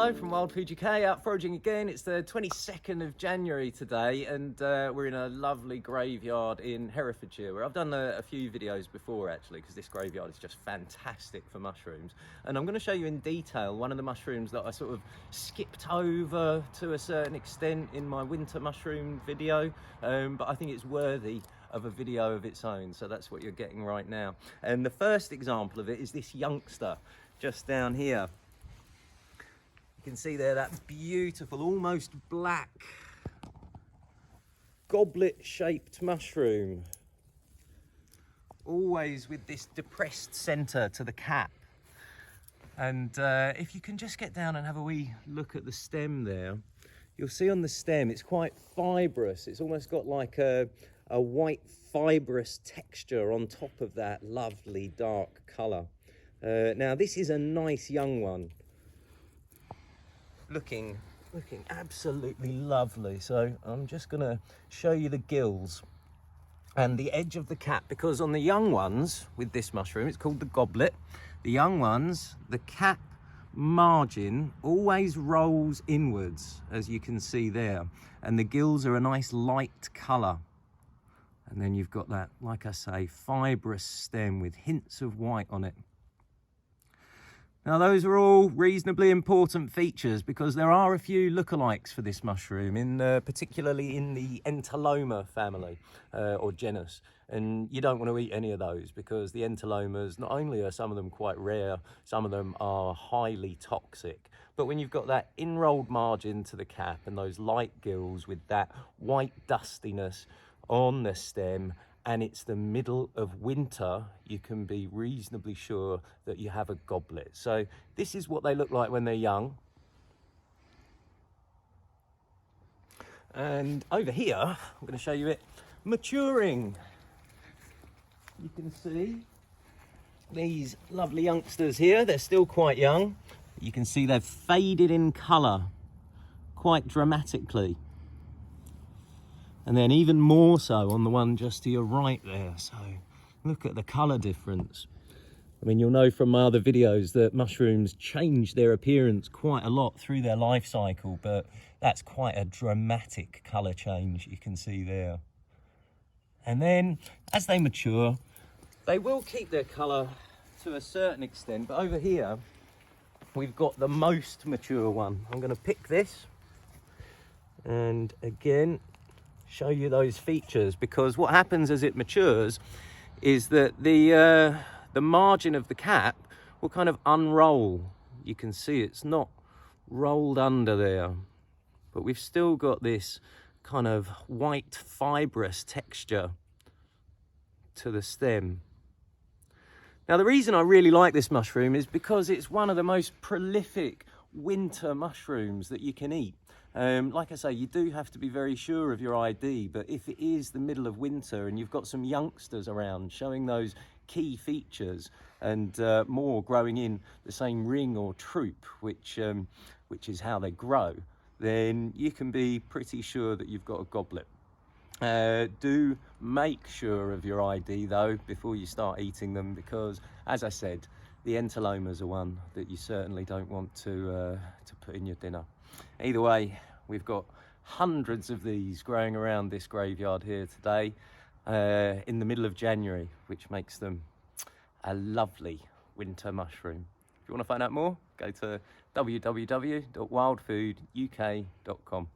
Hello from Wild Food UK, out foraging again. It's the 22nd of January today, and we're in a lovely graveyard in Herefordshire, where I've done a few videos before actually, because this graveyard is just fantastic for mushrooms. And I'm going to show you in detail one of the mushrooms that I sort of skipped over to a certain extent in my winter mushroom video, but I think it's worthy of a video of its own, so that's what you're getting right now. And the first example of it is this youngster just down here. You can see there that beautiful, almost black, goblet-shaped mushroom. Always with this depressed centre to the cap. And if you can just get down and have a wee look at the stem there, you'll see on the stem it's quite fibrous. It's almost got like a white fibrous texture on top of that lovely dark colour. Now this is a nice young one. Looking absolutely lovely. So I'm just going to show you the gills and the edge of the cap, because on the young ones with this mushroom, it's called the goblet, the young ones, the cap margin always rolls inwards, as you can see there, and the gills are a nice light colour. And then you've got that, like I say, fibrous stem with hints of white on it. Now those are all reasonably important features, because there are a few lookalikes for this mushroom, particularly in the Entoloma family or genus, and you don't want to eat any of those, because the Entolomas, not only are some of them quite rare, some of them are highly toxic. But when you've got that enrolled margin to the cap and those light gills with that white dustiness on the stem, and it's the middle of winter, you can be reasonably sure that you have a goblet. So this is what they look like when they're young. And over here, I'm going to show you it maturing. You can see these lovely youngsters here. They're still quite young. You can see they've faded in colour quite dramatically. And then even more so on the one just to your right there. So look at the colour difference. I mean, you'll know from my other videos that mushrooms change their appearance quite a lot through their life cycle, but that's quite a dramatic colour change you can see there. And then as they mature, they will keep their colour to a certain extent, but over here we've got the most mature one. I'm going to pick this and again show you those features, because what happens as it matures is that the margin of the cap will kind of unroll. You can see it's not rolled under there, but we've still got this kind of white fibrous texture to the stem. Now the reason I really like this mushroom is because it's one of the most prolific winter mushrooms that you can eat. Like I say, you do have to be very sure of your ID, but if it is the middle of winter and you've got some youngsters around showing those key features and more growing in the same ring or troop, which is how they grow, then you can be pretty sure that you've got a goblet. Do make sure of your ID though before you start eating them, because as I said, the Entolomas are one that you certainly don't want to put in your dinner. Either way, we've got hundreds of these growing around this graveyard here today in the middle of January, which makes them a lovely winter mushroom. If you want to find out more, go to www.wildfooduk.com.